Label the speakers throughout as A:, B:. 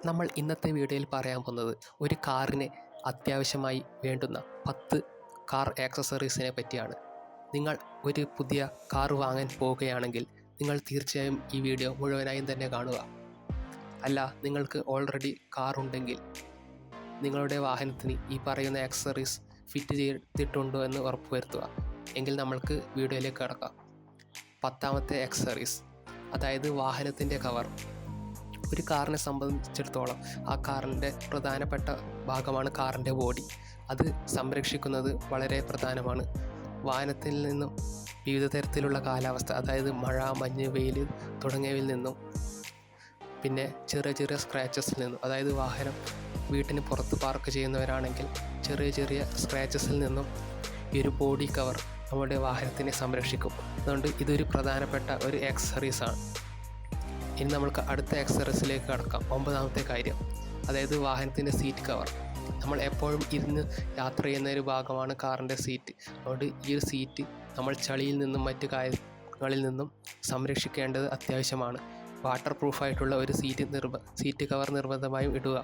A: നമ്മൾ ഇന്നത്തെ വീഡിയോയിൽ പറയാൻ പോകുന്നത് ഒരു കാറിന് അത്യാവശ്യമായി വേണ്ടുന്ന 10 കാർ ആക്സസറീസിനെ പറ്റിയാണ്. നിങ്ങൾ ഒരു പുതിയ കാർ വാങ്ങാൻ പോവുകയാണെങ്കിൽ നിങ്ങൾ തീർച്ചയായും ഈ വീഡിയോ മുഴുവനായും തന്നെ കാണുക. അല്ല, നിങ്ങൾക്ക് ഓൾറെഡി കാർ ഉണ്ടെങ്കിൽ നിങ്ങളുടെ വാഹനത്തിന് ഈ പറയുന്ന ആക്സസറീസ് ഫിറ്റ് ചെയ്തിട്ടുണ്ടോ എന്ന് ഉറപ്പുവരുത്തുക. എങ്കിൽ നമ്മൾക്ക് വീഡിയോയിലേക്ക് കടക്കാം. 10ാമത്തെ ആക്സസറീസ്, അതായത് വാഹനത്തിൻ്റെ കവർ. ഒരു കാറിനെ സംബന്ധിച്ചിടത്തോളം ആ കാറിൻ്റെ പ്രധാനപ്പെട്ട ഭാഗമാണ് കാറിൻ്റെ ബോഡി. അത് സംരക്ഷിക്കുന്നത് വളരെ പ്രധാനമാണ്. വാഹനത്തിൽ നിന്നും വിവിധ തരത്തിലുള്ള കാലാവസ്ഥ, അതായത് മഴ, മഞ്ഞ്, വെയിൽ തുടങ്ങിയവയിൽ നിന്നും, പിന്നെ ചെറിയ ചെറിയ സ്ക്രാച്ചസിൽ നിന്നും, അതായത് വാഹനം വീട്ടിന് പുറത്ത് പാർക്ക് ചെയ്യുന്നവരാണെങ്കിൽ ചെറിയ ചെറിയ സ്ക്രാച്ചസിൽ നിന്നും ഈ ഒരു ബോഡി കവർ നമ്മുടെ വാഹനത്തിനെ സംരക്ഷിക്കും. അതുകൊണ്ട് ഇതൊരു പ്രധാനപ്പെട്ട ഒരു ആക്സസറീസാണ്. ഇനി നമ്മൾക്ക് അടുത്ത ആക്സസറീസിലേക്ക് കടക്കാം. 9ാമത്തെ കാര്യം, അതായത് വാഹനത്തിൻ്റെ സീറ്റ് കവർ. നമ്മൾ എപ്പോഴും ഇരുന്ന് യാത്ര ചെയ്യുന്ന ഒരു ഭാഗമാണ് കാറിൻ്റെ സീറ്റ്. അതുകൊണ്ട് ഈ ഒരു സീറ്റ് നമ്മൾ ചളിയിൽ നിന്നും മറ്റു കാര്യങ്ങളിൽ നിന്നും സംരക്ഷിക്കേണ്ടത് അത്യാവശ്യമാണ്. വാട്ടർ പ്രൂഫായിട്ടുള്ള ഒരു സീറ്റ് കവർ നിർബന്ധമായും ഇടുക.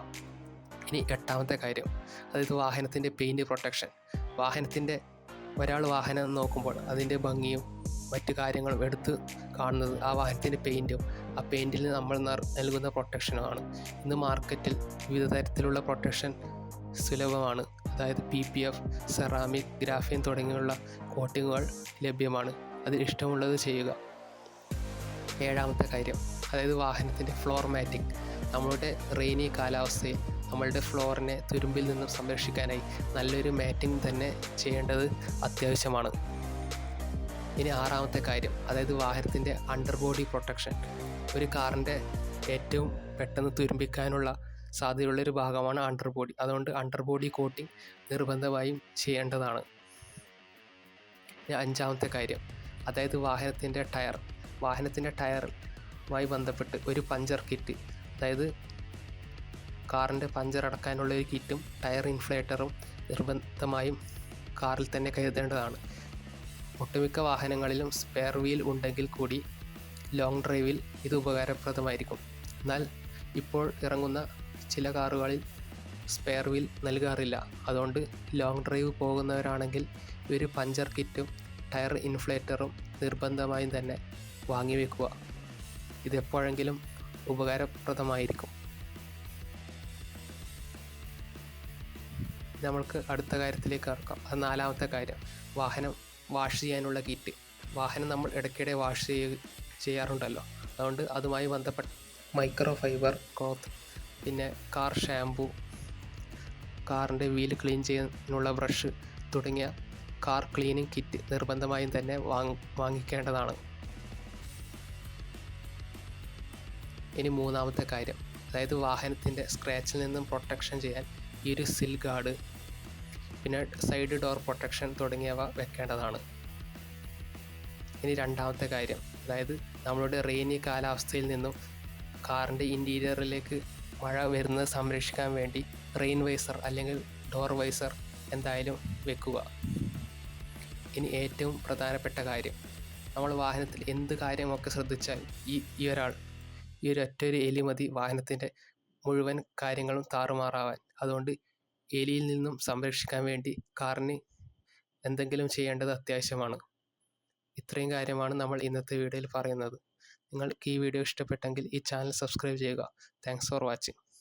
A: ഇനി 8ാമത്തെ കാര്യം, അതായത് വാഹനത്തിൻ്റെ പെയിൻറ്റ് പ്രൊട്ടക്ഷൻ. ഒരാൾ വാഹനം നോക്കുമ്പോൾ അതിൻ്റെ ഭംഗിയും മറ്റു കാര്യങ്ങളും എടുത്ത് കാണുന്നത് ആ വാഹനത്തിൻ്റെ പെയിൻറ്റും ആ പെയിൻറ്റിൽ നമ്മൾ നൽകുന്ന പ്രൊട്ടക്ഷനുമാണ്. ഇന്ന് മാർക്കറ്റിൽ വിവിധ തരത്തിലുള്ള പ്രൊട്ടക്ഷൻ സുലഭമാണ്. അതായത് PPF, സെറാമിക്, ഗ്രാഫീൻ തുടങ്ങിയുള്ള കോട്ടിങ്ങുകൾ ലഭ്യമാണ്. അതിൽ ഇഷ്ടമുള്ളത് ചെയ്യുക. 7ാമത്തെ കാര്യം, അതായത് വാഹനത്തിൻ്റെ ഫ്ലോർ മാറ്റിംഗ്. നമ്മളുടെ റെയിനി കാലാവസ്ഥയിൽ നമ്മളുടെ ഫ്ലോറിനെ തുരുമ്പിൽ നിന്നും സംരക്ഷിക്കാനായി നല്ലൊരു മാറ്റിംഗ് തന്നെ ചെയ്യേണ്ടത് അത്യാവശ്യമാണ്. ഇനി 6ാമത്തെ കാര്യം, അതായത് വാഹനത്തിൻ്റെ അണ്ടർബോഡി പ്രൊട്ടക്ഷൻ. ഒരു കാറിൻ്റെ ഏറ്റവും പെട്ടെന്ന് തുരുമ്പിക്കാനുള്ള സാധ്യതയുള്ളൊരു ഭാഗമാണ് അണ്ടർബോഡി. അതുകൊണ്ട് അണ്ടർബോഡി കോട്ടിംഗ് നിർബന്ധമായും ചെയ്യേണ്ടതാണ്. ഇനി 5ാമത്തെ കാര്യം, അതായത് വാഹനത്തിൻ്റെ ടയർ. വാഹനത്തിൻ്റെ ടയറുമായി ബന്ധപ്പെട്ട് ഒരു പഞ്ചർ കിറ്റ്, അതായത് കാറിൻ്റെ പഞ്ചർ അടക്കാനുള്ള ഒരു കിറ്റും ടയർ ഇൻഫ്ലേറ്ററും നിർബന്ധമായും കാറിൽ തന്നെ കരുതേണ്ടതാണ്. ഒട്ടുമിക്ക വാഹനങ്ങളിലും സ്പെയർ വീൽ ഉണ്ടെങ്കിൽ കൂടി ലോങ് ഡ്രൈവിൽ ഇത് ഉപകാരപ്രദമായിരിക്കും. എന്നാൽ ഇപ്പോൾ ഇറങ്ങുന്ന ചില കാറുകളിൽ സ്പെയർ വീൽ നൽകാറില്ല. അതുകൊണ്ട് ലോങ് ഡ്രൈവ് പോകുന്നവരാണെങ്കിൽ ഒരു പഞ്ചർ കിറ്റും ടയർ ഇൻഫ്ലേറ്ററും നിർബന്ധമായും തന്നെ വാങ്ങി വയ്ക്കുക. ഇതെപ്പോഴെങ്കിലും ഉപകാരപ്രദമായിരിക്കും. നമ്മൾക്ക് അടുത്ത കാര്യത്തിലേക്ക് കടക്കാം. അത് 4ാമത്തെ കാര്യം, വാഹനം വാഷ് ചെയ്യാനുള്ള കിറ്റ്. വാഹനം നമ്മൾ ഇടയ്ക്കിടെ വാഷ് ചെയ്യാറുണ്ടല്ലോ. അതുകൊണ്ട് അതുമായി ബന്ധപ്പെട്ട മൈക്രോ ഫൈബർ ക്ലോത്ത്, പിന്നെ കാർ ഷാമ്പു, കാറിൻ്റെ വീൽ ക്ലീൻ ചെയ്യാനുള്ള ബ്രഷ് തുടങ്ങിയ കാർ ക്ലീനിങ് കിറ്റ് നിർബന്ധമായും തന്നെ വാങ്ങിക്കേണ്ടതാണ്. ഇനി 3ാമത്തെ കാര്യം, അതായത് വാഹനത്തിൻ്റെ സ്ക്രാച്ചിൽ നിന്നും പ്രൊട്ടക്ഷൻ ചെയ്യാൻ ഈ ഒരു സിൽ ഗാർഡ്, പിന്നെ സൈഡ് ഡോർ പ്രൊട്ടക്ഷൻ തുടങ്ങിയവ വെക്കേണ്ടതാണ്. ഇനി 2ാമത്തെ കാര്യം, അതായത് നമ്മളുടെ റെയിനി കാലാവസ്ഥയിൽ നിന്നും കാറിൻ്റെ ഇൻറ്റീരിയറിലേക്ക് മഴ വരുന്നത് സംരക്ഷിക്കാൻ വേണ്ടി റെയിൻ വൈസർ അല്ലെങ്കിൽ ഡോർ വൈസർ എന്തായാലും വെക്കുക. ഇനി ഏറ്റവും പ്രധാനപ്പെട്ട കാര്യം, നമ്മൾ വാഹനത്തിൽ എന്ത് കാര്യമൊക്കെ ശ്രദ്ധിച്ചാൽ ഈ ഒരു ഒറ്റൊരു എലി മതി വാഹനത്തിൻ്റെ മുഴുവൻ കാര്യങ്ങളും താറുമാറാവാൻ. അതുകൊണ്ട് എലിയിൽ നിന്നും സംരക്ഷിക്കാൻ വേണ്ടി കാറിന് എന്തെങ്കിലും ചെയ്യേണ്ടത് അത്യാവശ്യമാണ്. ഇത്രയും കാര്യമാണ് നമ്മൾ ഇന്നത്തെ വീഡിയോയിൽ പറയുന്നത്. നിങ്ങൾക്ക് ഈ വീഡിയോ ഇഷ്ടപ്പെട്ടെങ്കിൽ ഈ ചാനൽ സബ്സ്ക്രൈബ് ചെയ്യുക. Thanks for watching.